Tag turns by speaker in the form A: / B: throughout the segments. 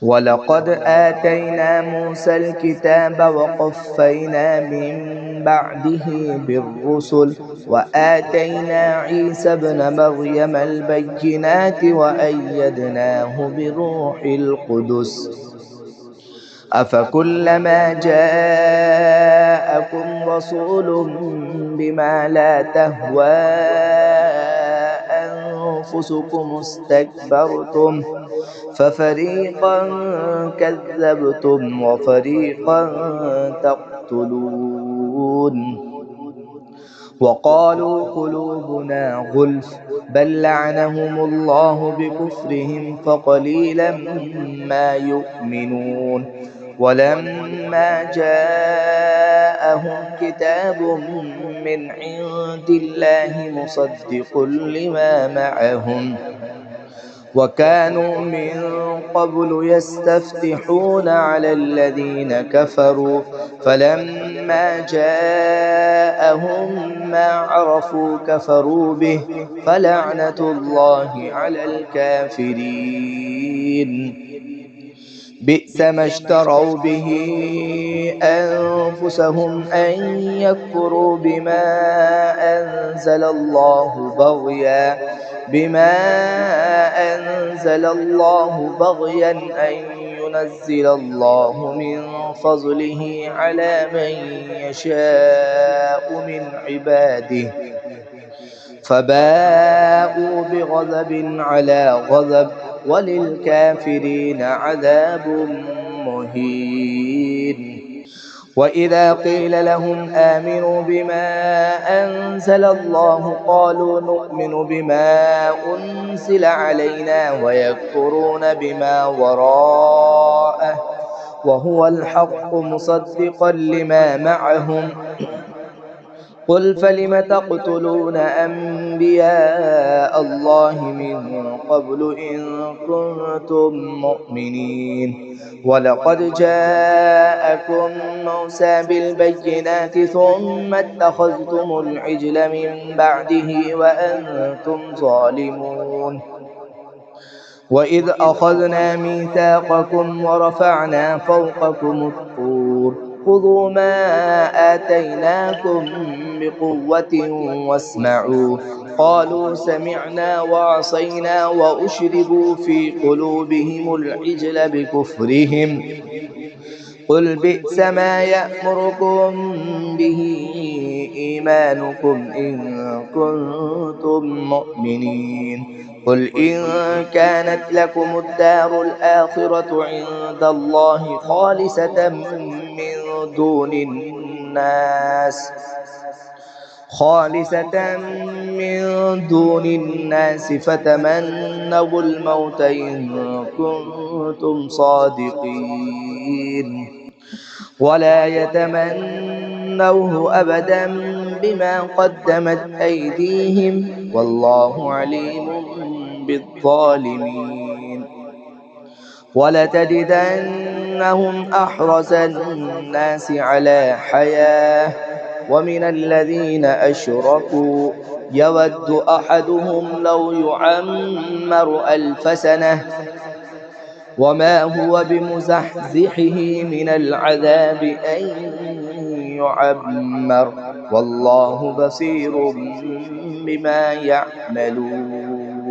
A: ولقد آتينا موسى الكتاب وقفينا من بعده بالرسل وآتينا عيسى ابن مريم البينات وأيدناه بروح القدس أفكلما جاءكم رسول بما لا تهوى أنفسكم استكبرتم ففريقا كذبتم وفريقا تقتلون وقالوا قلوبنا غلف بل لعنهم الله بكفرهم فقليلا ما يؤمنون ولما جاءهم كتاب من عند الله مصدق لما معهم وكانوا من قبل يستفتحون على الذين كفروا فلما جاءهم ما عرفوا كفروا به فلعنة الله على الكافرين بئس ما اشتروا به أنفسهم أن يكفروا بما أنزل الله بغيا أن ينزل الله من فضله على من يشاء من عباده فباءوا بغضب على غضب وللكافرين عذاب مهين وإذا قيل لهم آمنوا بما أنزل الله قالوا نؤمن بما أنزل علينا ويكفرون بما وراءه وهو الحق مصدقا لما معهم قل فلم تقتلون أنبياء الله من قبل إن كنتم مؤمنين ولقد جاءكم موسى بالبينات ثم اتخذتم العجل من بعده وأنتم ظالمون وإذ أخذنا ميثاقكم ورفعنا فوقكم الطور خذوا ما آتيناكم بقوة واسمعوا قالوا سمعنا وعصينا وأشربوا في قلوبهم العجل بكفرهم قل بئس ما يأمركم به إيمانكم إن كنتم مؤمنين قل إن كانت لكم الدار الآخرة عند الله خالصة من دون الناس فتمنوا الموت إن كنتم صادقين ولا يتمنوه أبدا بما قدمت أيديهم والله عليم بالظالمين ولتجدنهم أحرص الناس على حياة ومن الذين أشركوا يود أحدهم لو يعمر 1000 سنة وما هو بمزحزحه من العذاب أن يعمر والله بصير بما يعملون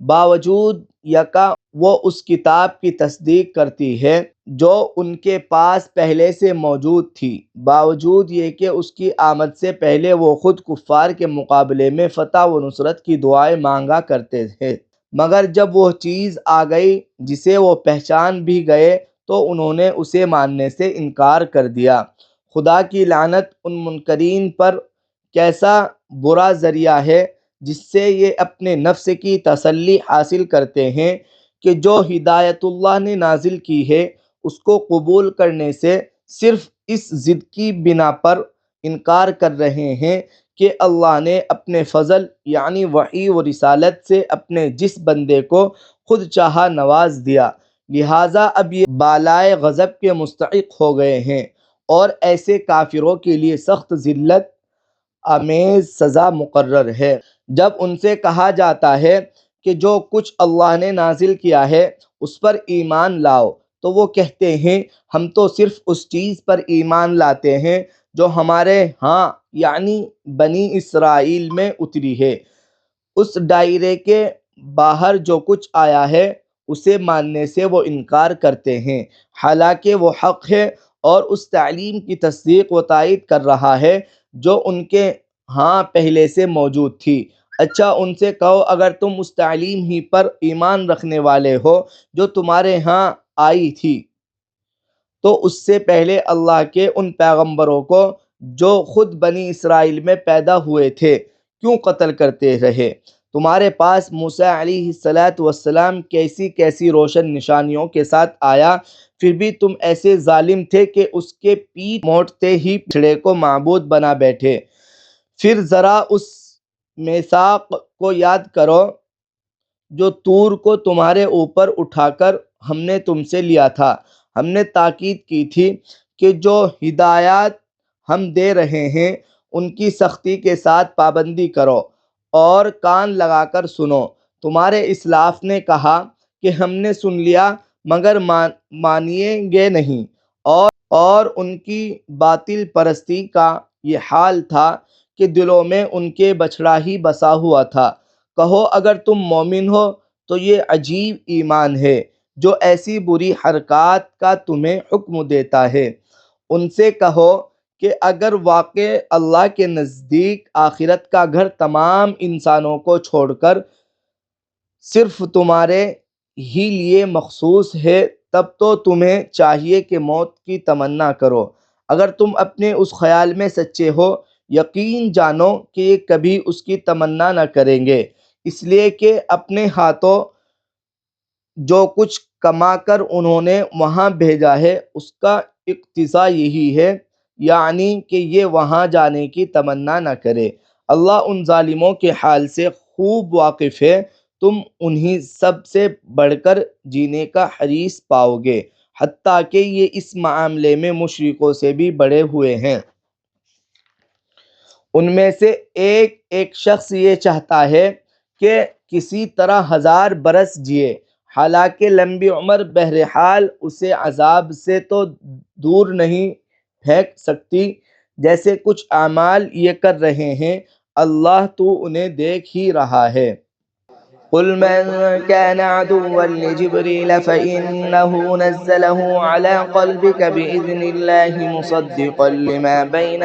A: باوجود یکا وہ اس کتاب کی تصدیق کرتی ہے جو ان کے پاس پہلے سے موجود تھی، باوجود یہ کہ اس کی آمد سے پہلے وہ خود کفار کے مقابلے میں فتح و نصرت کی دعائیں مانگا کرتے تھے، مگر جب وہ چیز آ گئی جسے وہ پہچان بھی گئے تو انہوں نے اسے ماننے سے انکار کر دیا۔ خدا کی لعنت ان منکرین پر کیسا برا ذریعہ ہے جس سے یہ اپنے نفس کی تسلی حاصل کرتے ہیں کہ جو ہدایت اللہ نے نازل کی ہے اس کو قبول کرنے سے صرف اس ضد کی بنا پر انکار کر رہے ہیں کہ اللہ نے اپنے فضل یعنی وحی و رسالت سے اپنے جس بندے کو خود چاہا نواز دیا، لہٰذا اب یہ بالائے غضب کے مستحق ہو گئے ہیں اور ایسے کافروں کے لیے سخت ذلت آمیز سزا مقرر ہے۔ جب ان سے کہا جاتا ہے کہ جو کچھ اللہ نے نازل کیا ہے اس پر ایمان لاؤ تو وہ کہتے ہیں ہم تو صرف اس چیز پر ایمان لاتے ہیں جو ہمارے ہاں یعنی بنی اسرائیل میں اتری ہے، اس دائرے کے باہر جو کچھ آیا ہے اسے ماننے سے وہ انکار کرتے ہیں، حالانکہ وہ حق ہے اور اس تعلیم کی تصدیق و تائید کر رہا ہے جو ان کے ہاں پہلے سے موجود تھی۔ اچھا ان سے کہو اگر تم اس تعلیم ہی پر ایمان رکھنے والے ہو جو تمہارے ہاں آئی تھی تو اس سے پہلے اللہ کے ان پیغمبروں کو جو خود بنی اسرائیل میں پیدا ہوئے تھے کیوں قتل کرتے رہے؟ تمہارے پاس موسیٰ علیہ السلام کیسی کیسی روشن نشانیوں کے ساتھ آیا، پھر بھی تم ایسے ظالم تھے کہ اس کے پیٹ موڑتے ہی بچھڑے کو معبود بنا بیٹھے۔ پھر ذرا اس میثاق کو یاد کرو جو طور کو تمہارے اوپر اٹھا کر ہم نے تم سے لیا تھا، ہم نے تاکید کی تھی کہ جو ہدایات ہم دے رہے ہیں ان کی سختی کے ساتھ پابندی کرو اور کان لگا کر سنو۔ تمہارے اسلاف نے کہا کہ ہم نے سن لیا مگر مانیں گے نہیں، اور ان کی باطل پرستی کا یہ حال تھا کہ دلوں میں ان کے بچھڑا ہی بسا ہوا تھا۔ کہو اگر تم مومن ہو تو یہ عجیب ایمان ہے جو ایسی بری حرکات کا تمہیں حکم دیتا ہے۔ ان سے کہو کہ اگر واقع اللہ کے نزدیک آخرت کا گھر تمام انسانوں کو چھوڑ کر صرف تمہارے ہی لیے مخصوص ہے تب تو تمہیں چاہیے کہ موت کی تمنا کرو۔ اگر تم اپنے اس خیال میں سچے ہو یقین جانو کہ یہ کبھی اس کی تمنا نہ کریں گے، اس لیے کہ اپنے ہاتھوں جو کچھ کما کر انہوں نے وہاں بھیجا ہے اس کا اقتضا یہی ہے، یعنی کہ یہ وہاں جانے کی تمنا نہ کرے۔ اللہ ان ظالموں کے حال سے خوب واقف ہے، تم انہی سب سے بڑھ کر جینے کا حریص پاؤ گے، حتیٰ کہ یہ اس معاملے میں مشرکوں سے بھی بڑے ہوئے ہیں۔ ان میں سے ایک ایک شخص یہ چاہتا ہے کہ کسی طرح 1000 برس جیے، حالانکہ لمبی عمر بہرحال اسے عذاب سے تو دور نہیں پھینک سکتی۔ جیسے کچھ اعمال یہ کر رہے ہیں اللہ تو انہیں دیکھ ہی رہا ہے۔ قل من كان عدوا لجبريل فإنه نزله على قلبك بإذن الله مصدقا لما بين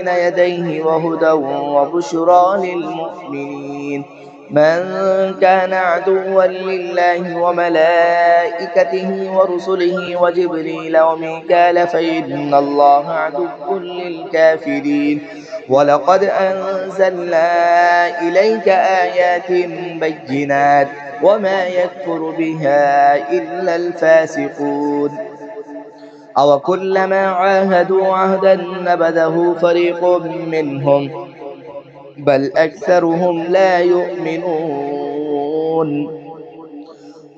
A: يديه وهدى وبشرى للمؤمنين. من كان عدوا لله وملائكته ورسله وجبريل وميكال فإن الله عدو للكافرين. ولقد أنزلنا إليك آيات بينات وما يكفر بها إلا الفاسقون. أو كلما عاهدوا عهدا نبذه فريق منهم بل أكثرهم لا يؤمنون.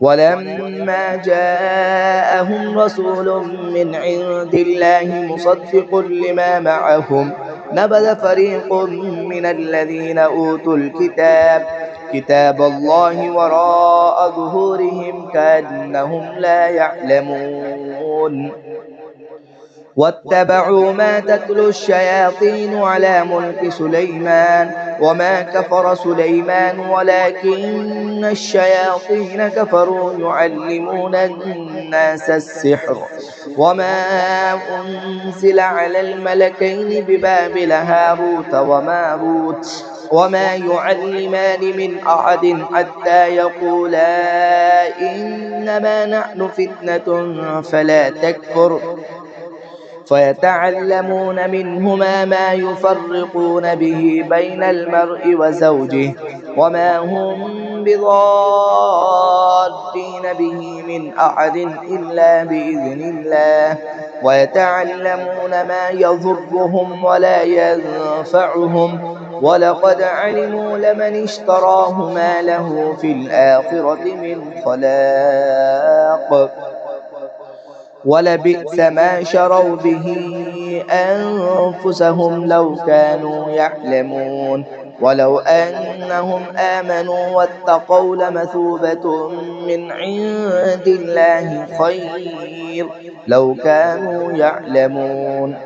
A: ولما جاءهم رسول من عند الله مصدق لما معهم نبذ فريق من الذين أوتوا كتاب الله وراء ظهورهم كأنهم لا يعلمون. واتبعوا ما تتلو الشياطين على ملك سليمان وما كفر سليمان ولكن الشياطين كفروا يعلمون الناس السحر وما أنزل على الملكين ببابل هاروت وماروت وما يعلمان من أحد حتى يقولا إنما نحن فتنة فلا تكفر فيتعلمون منهما ما يفرقون به بين المرء وزوجه وما هم بضارين به من أحد إلا بإذن الله ويتعلمون ما يضرهم ولا ينفعهم ولقد علموا لمن اشتراه ما له في الآخرة من خلاق ولبئس ما شروا به أنفسهم لو كانوا يعلمون ولو أنهم آمنوا واتقوا لمثوبة من عند الله خير لو كانوا يعلمون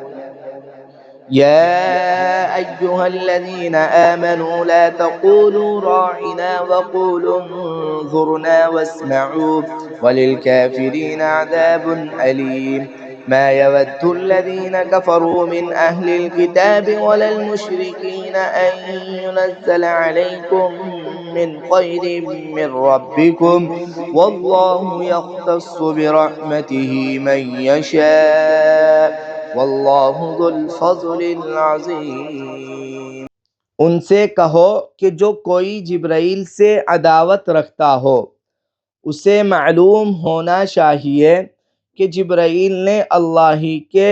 A: يا أيها الذين آمنوا لا تقولوا راعنا وقولوا انظرنا واسمعوا وللكافرين عذاب أليم ما يود الذين كفروا من أهل الكتاب ولا المشركين أن ينزل عليكم من خير من ربكم والله يختص برحمته من يشاء واللہ ذو الفضل العظیم۔ ان سے کہو کہ جو کوئی جبرائیل سے عداوت رکھتا ہو اسے معلوم ہونا چاہیے کہ جبرائیل نے اللہ ہی کے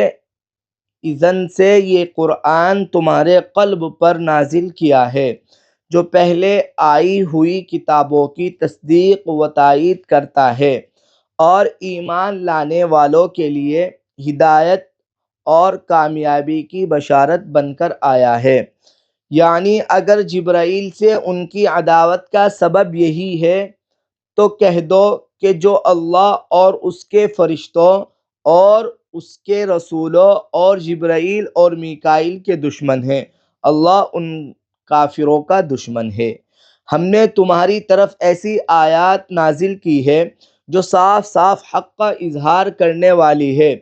A: اذن سے یہ قرآن تمہارے قلب پر نازل کیا ہے جو پہلے آئی ہوئی کتابوں کی تصدیق و تائید کرتا ہے اور ایمان لانے والوں کے لیے ہدایت اور کامیابی کی بشارت بن کر آیا ہے۔ یعنی اگر جبرائیل سے ان کی عداوت کا سبب یہی ہے تو کہہ دو کہ جو اللہ اور اس کے فرشتوں اور اس کے رسولوں اور جبرائیل اور میکائیل کے دشمن ہیں، اللہ ان کافروں کا دشمن ہے۔ ہم نے تمہاری طرف ایسی آیات نازل کی ہے جو صاف صاف حق کا اظہار کرنے والی ہے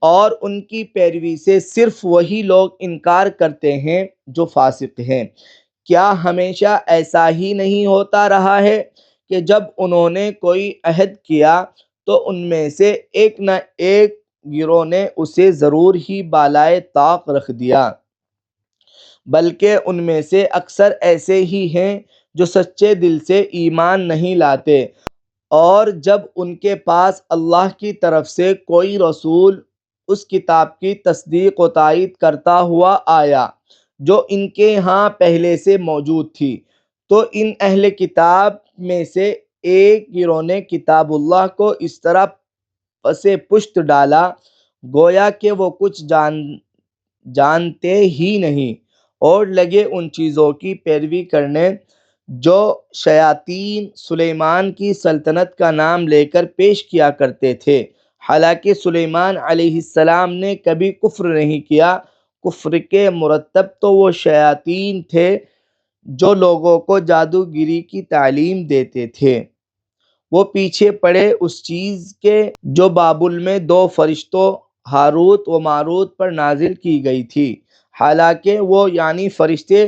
A: اور ان کی پیروی سے صرف وہی لوگ انکار کرتے ہیں جو فاسق ہیں۔ کیا ہمیشہ ایسا ہی نہیں ہوتا رہا ہے کہ جب انہوں نے کوئی عہد کیا تو ان میں سے ایک نہ ایک گروہ نے اسے ضرور ہی بالائے طاق رکھ دیا، بلکہ ان میں سے اکثر ایسے ہی ہیں جو سچے دل سے ایمان نہیں لاتے، اور جب ان کے پاس اللہ کی طرف سے کوئی رسول اس کتاب کی تصدیق و تائید کرتا ہوا آیا جو ان کے ہاں پہلے سے موجود تھی تو ان اہل کتاب میں سے ایک گروہ نے کتاب اللہ کو اس طرح پس پشت ڈالا گویا کہ وہ کچھ جانتے ہی نہیں اور لگے ان چیزوں کی پیروی کرنے جو شیاطین سلیمان کی سلطنت کا نام لے کر پیش کیا کرتے تھے، حالانکہ سلیمان علیہ السلام نے کبھی کفر نہیں کیا۔ کفر کے مرتب تو وہ شیاطین تھے جو لوگوں کو جادوگری کی تعلیم دیتے تھے۔ وہ پیچھے پڑے اس چیز کے جو بابل میں دو فرشتوں ہاروت و ماروت پر نازل کی گئی تھی، حالانکہ وہ یعنی فرشتے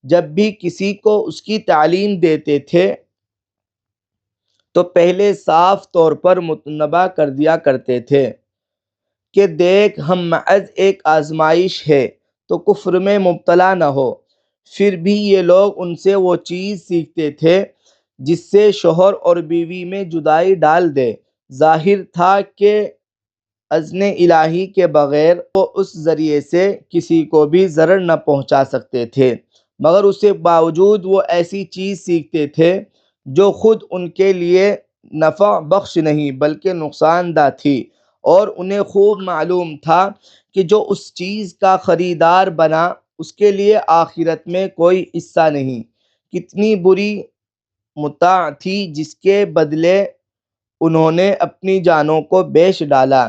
A: جب بھی کسی کو اس کی تعلیم دیتے تھے تو پہلے صاف طور پر متنبہ کر دیا کرتے تھے کہ دیکھ ہم محض ایک آزمائش ہے تو کفر میں مبتلا نہ ہو۔ پھر بھی یہ لوگ ان سے وہ چیز سیکھتے تھے جس سے شوہر اور بیوی میں جدائی ڈال دے۔ ظاہر تھا کہ اذن الہی کے بغیر وہ اس ذریعے سے کسی کو بھی ضرر نہ پہنچا سکتے تھے، مگر اس کے باوجود وہ ایسی چیز سیکھتے تھے جو خود ان کے لیے نفع بخش نہیں بلکہ نقصان دہ تھی، اور انہیں خوب معلوم تھا کہ جو اس چیز کا خریدار بنا اس کے لیے آخرت میں کوئی حصہ نہیں۔ کتنی بری متاع تھی جس کے بدلے انہوں نے اپنی جانوں کو بیچ ڈالا۔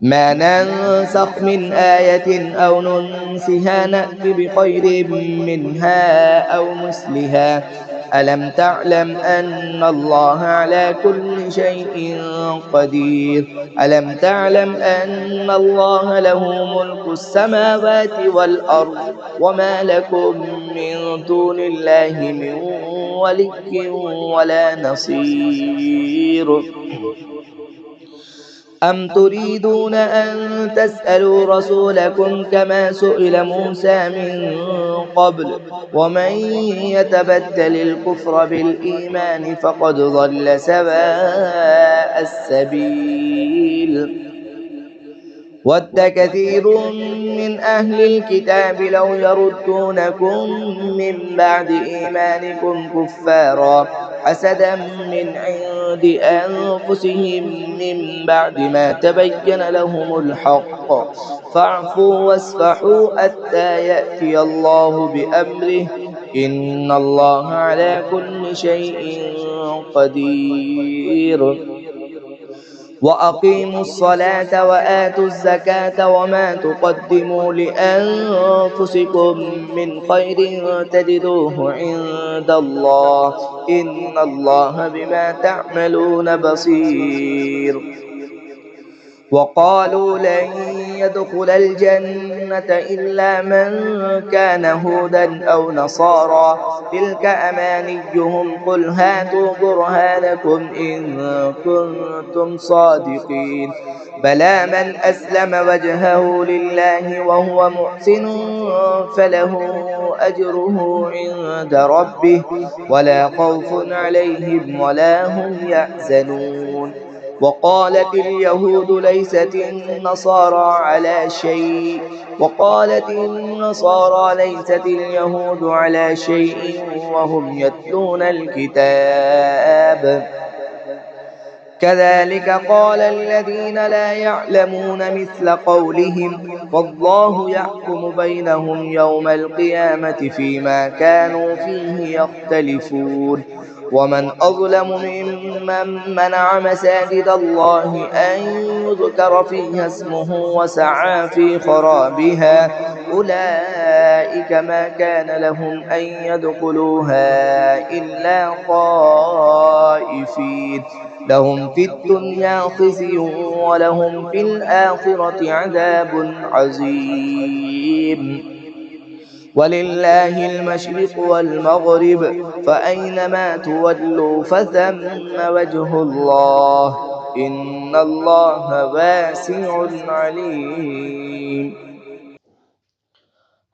A: ما ننسخ من آية أو ننسها نأت بخير منها أو مثلها ألم تعلم أن الله على كل شيء قدير ألم تعلم أن الله له ملك السماوات والأرض وما لكم من دون الله من ولي ولا نصير أم تريدون أن تسألوا رسولكم كما سئل موسى من قبل ومن يتبدل الكفر بالإيمان فقد ضل سواء السبيل ود كثير من أهل الكتاب لو يردونكم من بعد إيمانكم كفارا حسدا من عند أنفسهم من بعد ما تبين لهم الحق فاعفوا واصفحوا حتى يأتي الله بأمره إن الله على كل شيء قدير وأقيموا الصلاة وآتوا الزكاة وما تقدموا لأنفسكم من خير تجدوه عند الله إن الله بما تعملون بصير وقالوا لن يدخل الجنة إلا من كان هودا أو نصارى تلك أمانيهم قل هاتوا برهانكم إن كنتم صادقين بلى من أسلم وجهه لله وهو محسن فله أجره عند ربه ولا خوف عليهم ولا هم يحزنون وقالت اليهود ليست النصارى على شيء وقالت النصارى ليست اليهود على شيء وهم يتلون الكتاب كذلك قال الذين لا يعلمون مثل قولهم والله يحكم بينهم يوم القيامة فيما كانوا فيه يختلفون ومن أظلم ممن منع مساجد الله أن يذكر فيها اسمه وسعى في خرابها أولئك ما كان لهم أن يدخلوها إلا خائفين لهم في الدنيا خزي ولهم في الآخرة عذاب عظيم ولله المشرق والمغرب فأينما تولوا فثم وجه الله إن الله واسع عليم।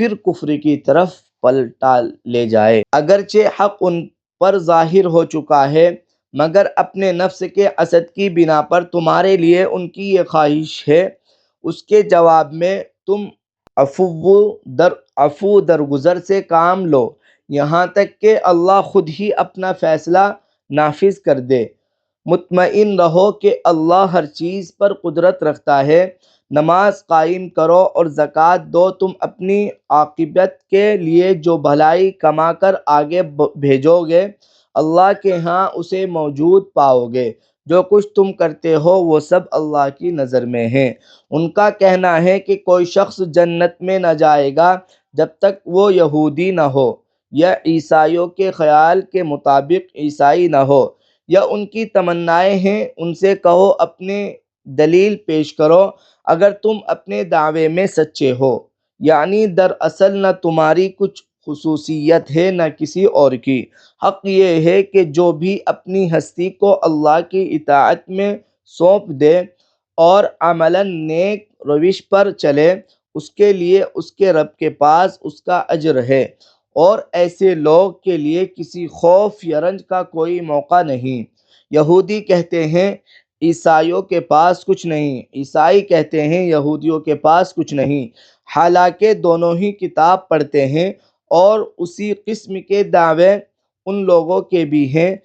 A: پھر کفر کی طرف پلٹا لے جائے۔ اگرچہ حق ان پر ظاہر ہو چکا ہے، مگر اپنے نفس کے حسد کی بنا پر تمہارے لیے ان کی یہ خواہش ہے، اس کے جواب میں تم عفو درگزر سے کام لو یہاں تک کہ اللہ خود ہی اپنا فیصلہ نافذ کر دے۔ مطمئن رہو کہ اللہ ہر چیز پر قدرت رکھتا ہے۔ نماز قائم کرو اور زکوٰۃ دو، تم اپنی عاقبت کے لیے جو بھلائی کما کر آگے بھیجو گے اللہ کے ہاں اسے موجود پاؤ گے۔ جو کچھ تم کرتے ہو وہ سب اللہ کی نظر میں ہے۔ ان کا کہنا ہے کہ کوئی شخص جنت میں نہ جائے گا جب تک وہ یہودی نہ ہو، یا عیسائیوں کے خیال کے مطابق عیسائی نہ ہو، یا ان کی تمنائیں ہیں۔ ان سے کہو اپنی دلیل پیش کرو اگر تم اپنے دعوے میں سچے ہو، یعنی دراصل نہ تمہاری کچھ خصوصیت ہے نہ کسی اور کی۔ حق یہ ہے کہ جو بھی اپنی ہستی کو اللہ کی اطاعت میں سونپ دے اور عملاً نیک روش پر چلے، اس کے لیے اس کے رب کے پاس اس کا اجر ہے، اور ایسے لوگ کے لیے کسی خوف یا رنج کا کوئی موقع نہیں۔ یہودی کہتے ہیں عیسائیوں کے پاس کچھ نہیں، عیسائی کہتے ہیں یہودیوں کے پاس کچھ نہیں، حالانکہ دونوں ہی کتاب پڑھتے ہیں، اور اسی قسم کے دعوے ان لوگوں کے بھی ہیں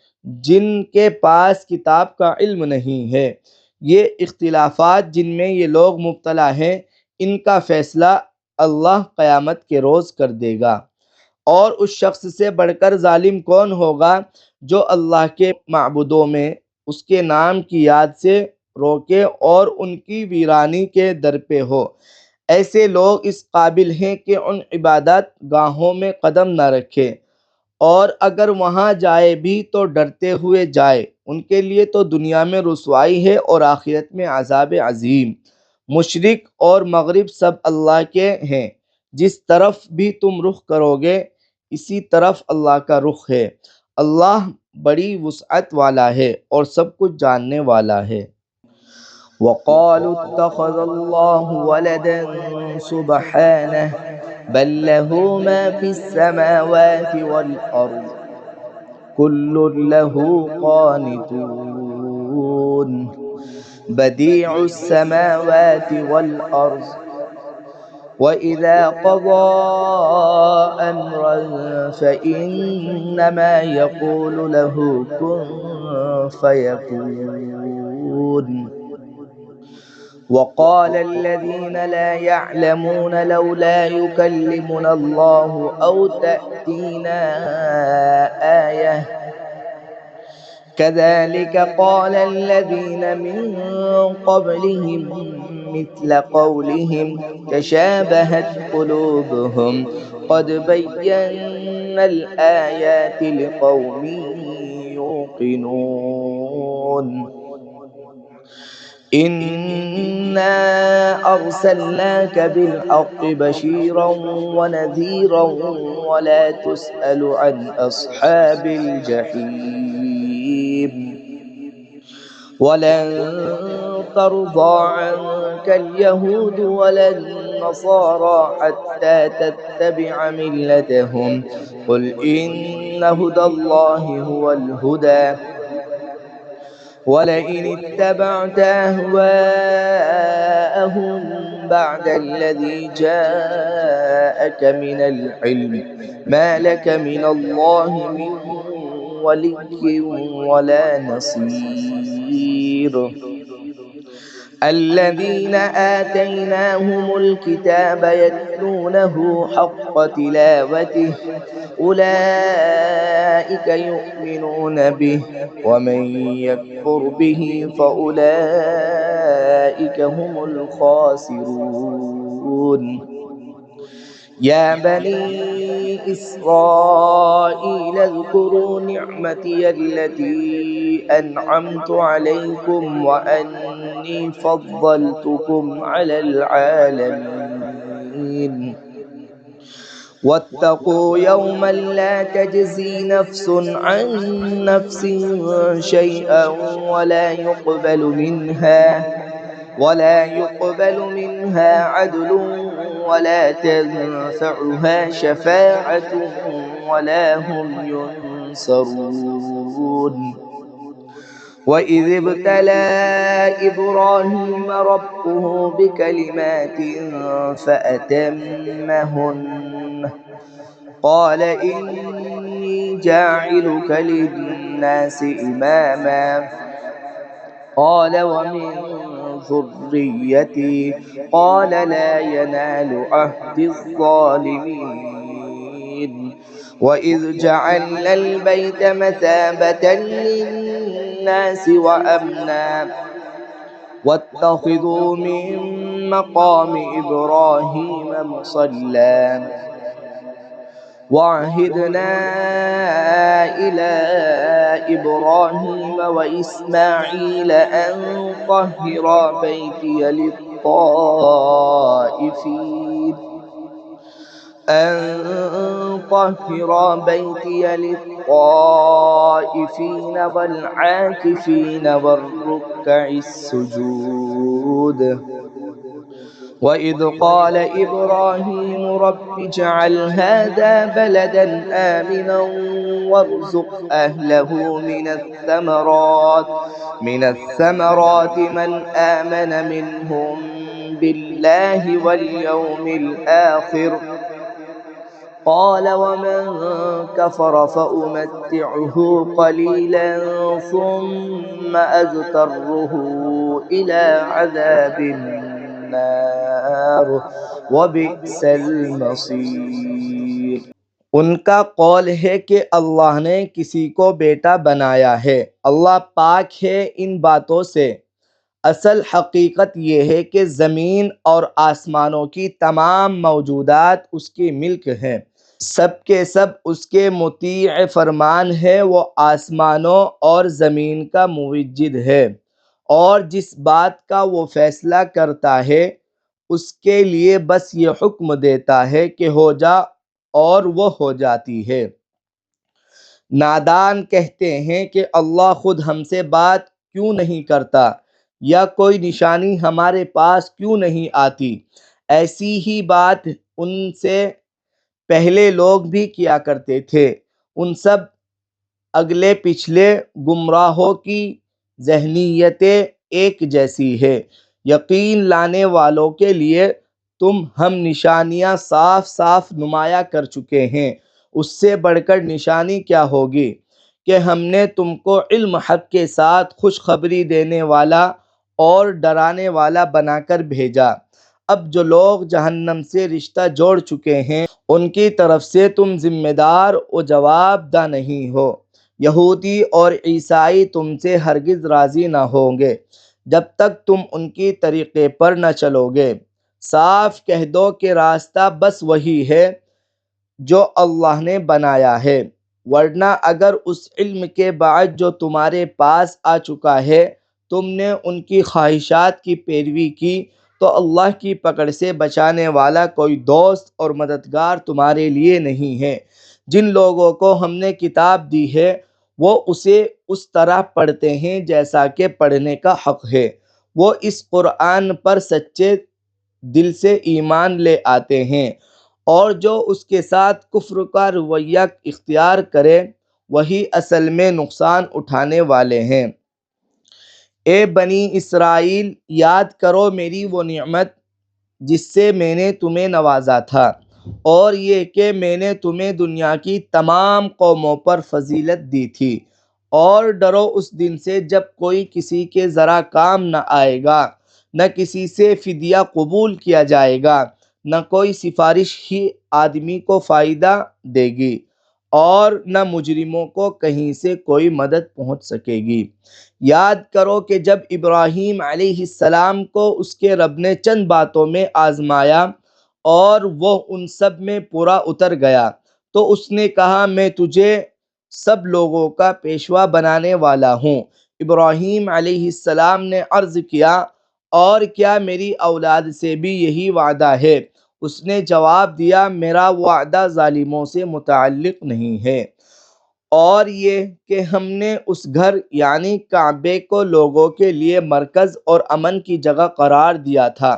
A: جن کے پاس کتاب کا علم نہیں ہے۔ یہ اختلافات جن میں یہ لوگ مبتلا ہیں، ان کا فیصلہ اللہ قیامت کے روز کر دے گا۔ اور اس شخص سے بڑھ کر ظالم کون ہوگا جو اللہ کے معبودوں میں اس کے نام کی یاد سے روکے اور ان کی ویرانی کے در پہ ہو۔ ایسے لوگ اس قابل ہیں کہ ان عبادت گاہوں میں قدم نہ رکھے، اور اگر وہاں جائے بھی تو ڈرتے ہوئے جائے۔ ان کے لیے تو دنیا میں رسوائی ہے اور آخرت میں عذاب عظیم۔ مشرق اور مغرب سب اللہ کے ہیں، جس طرف بھی تم رخ کرو گے اسی طرف اللہ کا رخ ہے۔ اللہ بڑی وسعت والا ہے اور سب کچھ جاننے والا ہے۔ وقالوا اتخذ الله ولدا سبحانه بل له ما في السماوات والأرض كل له قانتون بديع السماوات والأرض وإذا قضى أمرا فإنما يقول له كن فيكون وقال الذين لا يعلمون لولا يكلمنا الله أو تأتينا آية كذلك قال الذين من قبلهم مثل قولهم تشابهت قلوبهم قد بينا الآيات لقوم يوقنون إنا أرسلناك بالحق بشيرا ونذيرا ولا تسأل عن أصحاب الجحيم ولن ترضى عنك اليهود ولا النصارى حتى تتبع ملتهم قل إن هدى الله هو الهدى ولئن اتبعت أهواءهم بعد الذي جاءك من العلم ما لك من الله من ولي ولا نصير الذين آتيناهم الكتاب يتلونه حق تلاوته أولئك يؤمنون به ومن يكفر به فأولئك هم الخاسرون يا بني إسرائيل اذكروا نعمتي التي أنعمت عليكم وأني فضلتكم على العالمين واتقوا يوما لا تجزي نفس عن نفس شيئا ولا يقبل منها عدل ولا تنفعها شفاعة ولا هم ينصرون وإذ ابتلى إبراهيم ربه بكلمات فأتمهن قال إني جاعلك للناس إماما قال ومن ذريتي قال لا ينال عهد الظالمين وإذ جعلنا البيت مثابة للناس وأمنا واتخذوا من مقام إبراهيم مصلى وعهدنا إلى إبراهيم وإسماعيل أن طهرا بيتي للطائفين والعاكفين والركع السجود وإذ قال إبراهيم رب اجعل هذا بلدا آمنا وارزق أهله من الثمرات من آمن منهم بالله واليوم الآخر قال ومن كفر فأمتعه قليلا ثم أضطره إلى عذاب النار وبئس المصير۔ ان کا قول ہے کہ اللہ نے کسی کو بیٹا بنایا ہے۔ اللہ پاک ہے ان باتوں سے۔ اصل حقیقت یہ ہے کہ زمین اور آسمانوں کی تمام موجودات اس کی ملک ہیں۔ سب کے سب اس کے مطیع فرمان ہے۔ وہ آسمانوں اور زمین کا موجد ہے اور جس بات کا وہ فیصلہ کرتا ہے اس کے لیے بس یہ حکم دیتا ہے کہ ہو جا اور وہ ہو جاتی ہے۔ نادان کہتے ہیں کہ اللہ خود ہم سے بات کیوں نہیں کرتا یا کوئی نشانی ہمارے پاس کیوں نہیں آتی۔ ایسی ہی بات ان سے پہلے لوگ بھی کیا کرتے تھے۔ ان سب اگلے پچھلے گمراہوں کی ذہنیتیں ایک جیسی ہے۔ یقین لانے والوں کے لیے ہم نشانیاں صاف صاف نمایاں کر چکے ہیں۔ اس سے بڑھ کر نشانی کیا ہوگی کہ ہم نے تم کو علم حق کے ساتھ خوشخبری دینے والا اور ڈرانے والا بنا کر بھیجا۔ اب جو لوگ جہنم سے رشتہ جوڑ چکے ہیں ان کی طرف سے تم ذمہ دار و جواب دہ نہیں ہو۔ یہودی اور عیسائی تم سے ہرگز راضی نہ ہوں گے جب تک تم ان کی طریقے پر نہ چلو گے۔ صاف کہہ دو کہ راستہ بس وہی ہے جو اللہ نے بنایا ہے، ورنہ اگر اس علم کے بعد جو تمہارے پاس آ چکا ہے تم نے ان کی خواہشات کی پیروی کی تو اللہ کی پکڑ سے بچانے والا کوئی دوست اور مددگار تمہارے لیے نہیں ہے۔ جن لوگوں کو ہم نے کتاب دی ہے وہ اسے اس طرح پڑھتے ہیں جیسا کہ پڑھنے کا حق ہے۔ وہ اس قرآن پر سچے دل سے ایمان لے آتے ہیں اور جو اس کے ساتھ کفر کا رویہ اختیار کرے وہی اصل میں نقصان اٹھانے والے ہیں۔ اے بنی اسرائیل، یاد کرو میری وہ نعمت جس سے میں نے تمہیں نوازا تھا اور یہ کہ میں نے تمہیں دنیا کی تمام قوموں پر فضیلت دی تھی، اور ڈرو اس دن سے جب کوئی کسی کے ذرا کام نہ آئے گا، نہ کسی سے فدیہ قبول کیا جائے گا، نہ کوئی سفارش ہی آدمی کو فائدہ دے گی اور نہ مجرموں کو کہیں سے کوئی مدد پہنچ سکے گی۔ یاد کرو کہ جب ابراہیم علیہ السلام کو اس کے رب نے چند باتوں میں آزمایا اور وہ ان سب میں پورا اتر گیا تو اس نے کہا میں تجھے سب لوگوں کا پیشوا بنانے والا ہوں۔ ابراہیم علیہ السلام نے عرض کیا اور کیا میری اولاد سے بھی یہی وعدہ ہے؟ اس نے جواب دیا میرا وعدہ ظالموں سے متعلق نہیں ہے، اور یہ کہ ہم نے اس گھر یعنی کعبے کو لوگوں کے لیے مرکز اور امن کی جگہ قرار دیا تھا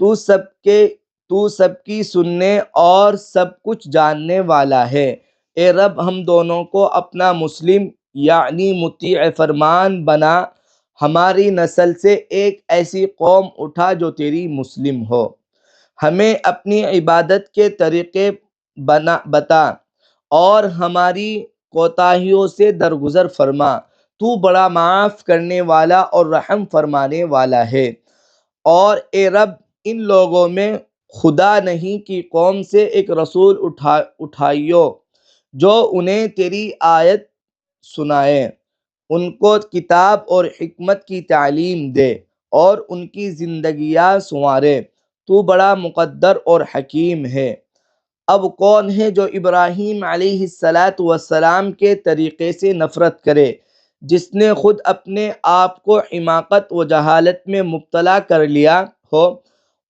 A: تو سب کی سننے اور سب کچھ جاننے والا ہے۔ اے رب ہم دونوں کو اپنا مسلم یعنی مطیع فرمان بنا، ہماری نسل سے ایک ایسی قوم اٹھا جو تیری مسلم ہو، ہمیں اپنی عبادت کے طریقے بتا اور ہماری کوتاہیوں سے درگزر فرما، تو بڑا معاف کرنے والا اور رحم فرمانے والا ہے۔ اور اے رب ان لوگوں میں خدا نہیں کی قوم سے ایک رسول اٹھائیو جو انہیں تیری آیت سنائے، ان کو کتاب اور حکمت کی تعلیم دے اور ان کی زندگیاں سنوارے، تو بڑا مقدر اور حکیم ہے۔ اب کون ہے جو ابراہیم علیہ السلام کے طریقے سے نفرت کرے، جس نے خود اپنے آپ کو حماقت و جہالت میں مبتلا کر لیا ہو؟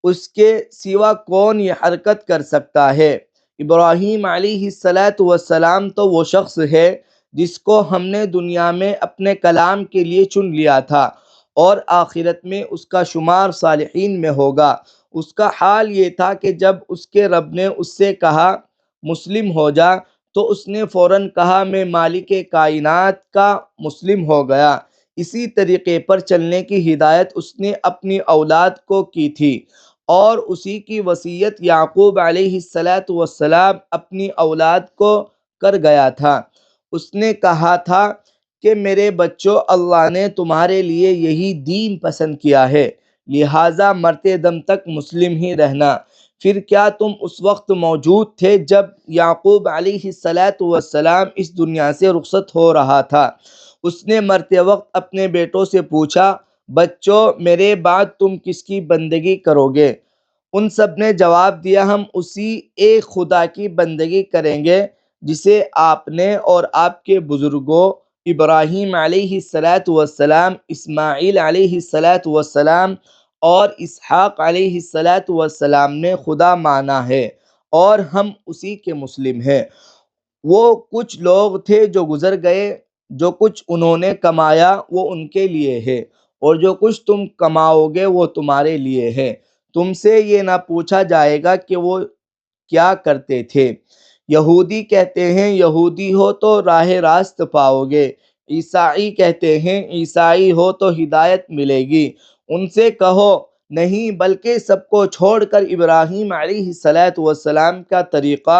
A: اس کے سوا کون یہ حرکت کر سکتا ہے؟ ابراہیم علیہ السلام تو وہ شخص ہے جس کو ہم نے دنیا میں اپنے کلام کے لیے چن لیا تھا اور آخرت میں اس کا شمار صالحین میں ہوگا۔ اس کا حال یہ تھا کہ جب اس کے رب نے اس سے کہا مسلم ہو جا تو اس نے فوراً کہا میں مالک کائنات کا مسلم ہو گیا۔ اسی طریقے پر چلنے کی ہدایت اس نے اپنی اولاد کو کی تھی اور اسی کی وصیت یعقوب علیہ السلام اپنی اولاد کو کر گیا تھا۔ اس نے کہا تھا کہ میرے بچوں، اللہ نے تمہارے لیے یہی دین پسند کیا ہے، لہٰذا مرتے دم تک مسلم ہی رہنا۔ پھر کیا تم اس وقت موجود تھے جب یعقوب علیہ السلام اس دنیا سے رخصت ہو رہا تھا؟ اس نے مرتے وقت اپنے بیٹوں سے پوچھا بچوں میرے بعد تم کس کی بندگی کرو گے؟ ان سب نے جواب دیا ہم اسی ایک خدا کی بندگی کریں گے جسے آپ نے اور آپ کے بزرگوں ابراہیم علیہ السلام، اسماعیل علیہ السلام اور اسحاق علیہ السلام نے خدا مانا ہے، اور ہم اسی کے مسلم ہیں۔ وہ کچھ لوگ تھے جو گزر گئے، جو کچھ انہوں نے کمایا وہ ان کے لیے ہے، اور جو کچھ تم کماؤ گے وہ تمہارے لیے ہے۔ تم سے یہ نہ پوچھا جائے گا کہ وہ کیا کرتے تھے۔ یہودی کہتے ہیں یہودی ہو تو راہ راست پاؤ گے، عیسائی کہتے ہیں عیسائی ہو تو ہدایت ملے گی۔ ان سے کہو نہیں، بلکہ سب کو چھوڑ کر ابراہیم علیہ السلام کا طریقہ،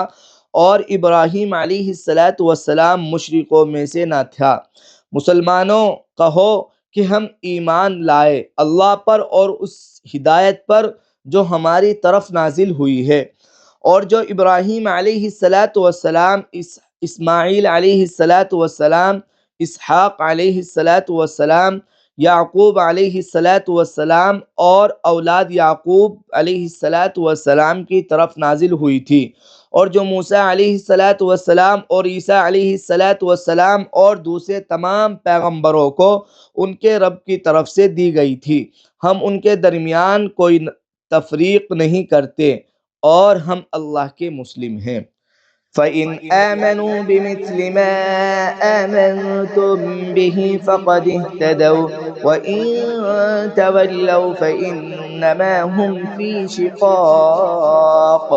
A: اور ابراہیم علیہ السلام مشرکوں میں سے نہ تھا۔ مسلمانوں کہو کہ ہم ایمان لائے اللہ پر اور اس ہدایت پر جو ہماری طرف نازل ہوئی ہے، اور جو ابراہیم علیہ السلام، اسماعیل علیہ السلام، اسحاق علیہ السلام، یعقوب علیہ السلام اور اولاد یعقوب علیہ السلام کی طرف نازل ہوئی تھی، اور جو موسیٰ علیہ السلام اور عیسیٰ علیہ السلام اور دوسرے تمام پیغمبروں کو ان کے رب کی طرف سے دی گئی تھی۔ ہم ان کے درمیان کوئی تفریق نہیں کرتے، اور ہم اللہ کے مسلم ہیں۔ فَإِنْ آمَنُوا بِمِثْلِ مَا آمَنْتُمْ بِهِ فَقَدِ اهْتَدَوْا وَإِنْ تَوَلَّوْا فَإِنَّمَا هُمْ فِي شِقَاقٍ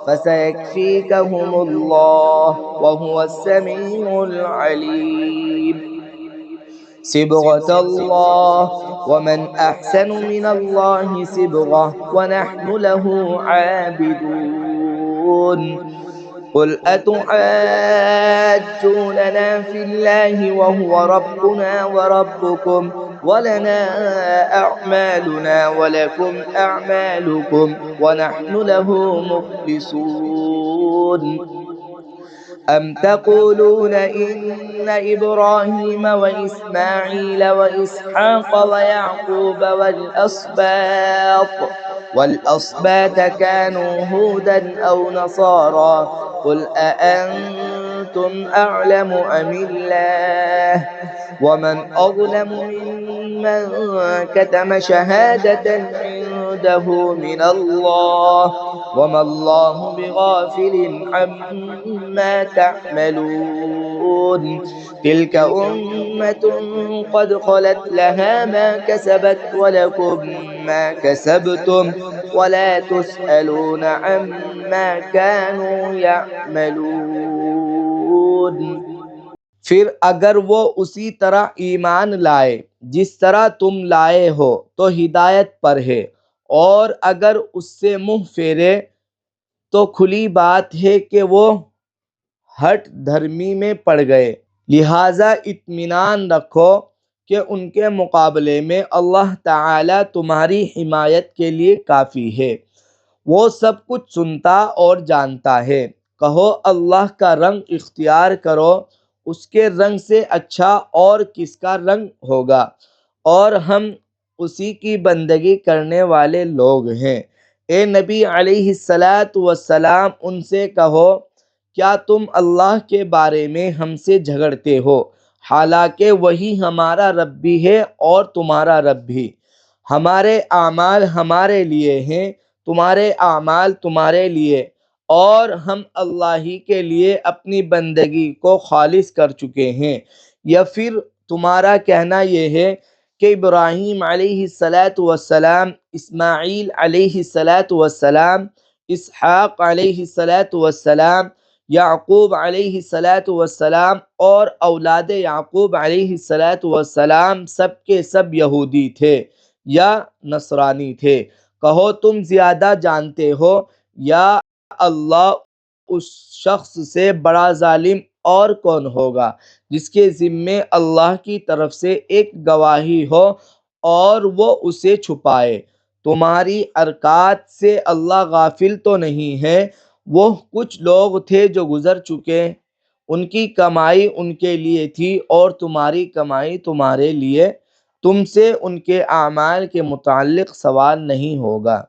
A: فَسَيَكْفِيكَهُمُ اللَّهُ وَهُوَ السَّمِيعُ الْعَلِيمُ۔ صبغة الله ومن أحسن من الله صبغة ونحن له عابدون۔ قل أتحاجوننا في الله وهو ربنا وربكم ولنا أعمالنا ولكم أعمالكم ونحن له مخلصون۔ أم تقولون إن إبراهيم وإسماعيل وإسحاق ويعقوب والأسباط كانوا هودا أو نصارى؟ قل أأنتم أعلم أم الله؟ ومن أظلم ممن كتم شهادة عنده من الله وما الله بغافل عما تعملون۔ يعملون تلك أمة قد خلت لها ما كسبت ولكم ما كسبتم ولا تسألون عما كانوا يعملون۔ پھر اگر وہ اسی طرح ایمان لائے جس طرح تم لائے ہو تو ہدایت پر ہے، اور اگر اس سے منہ پھیرے تو کھلی بات ہے کہ وہ ہٹ دھرمی میں پڑ گئے۔ لہٰذا اطمینان رکھو کہ ان کے مقابلے میں اللہ تعالیٰ تمہاری حمایت کے لیے کافی ہے، وہ سب کچھ سنتا اور جانتا ہے۔ کہو اللہ کا رنگ اختیار کرو، اس کے رنگ سے اچھا اور کس کا رنگ ہوگا، اور ہم اسی کی بندگی کرنے والے لوگ ہیں۔ اے نبی علیہ السلام ان سے کہو، کیا تم اللہ کے بارے میں ہم سے جھگڑتے ہو، حالانکہ وہی ہمارا رب بھی ہے اور تمہارا رب بھی؟ ہمارے اعمال ہمارے لیے ہیں، تمہارے اعمال تمہارے لیے، اور ہم اللہ ہی کے لیے اپنی بندگی کو خالص کر چکے ہیں۔ یا پھر تمہارا کہنا یہ ہے کہ ابراہیم علیہ السلام، اسماعیل علیہ السلام، اسحاق علیہ السلام، یعقوب علیہ السلام اور اولاد یعقوب علیہ السلام سب کے سب یہودی تھے یا نصرانی تھے۔ کہو تم زیادہ جانتے ہو یا اللہ، اس شخص سے بڑا ظالم اور کون ہوگا جس کے ذمے اللہ کی طرف سے ایک گواہی ہو اور وہ اسے چھپائے۔ تمہاری حرکات سے اللہ غافل تو نہیں ہے۔ وہ کچھ لوگ تھے جو گزر چکے، ان کی کمائی ان کے لیے تھی اور تمہاری کمائی تمہارے لیے، تم سے ان کے اعمال کے متعلق سوال نہیں ہوگا۔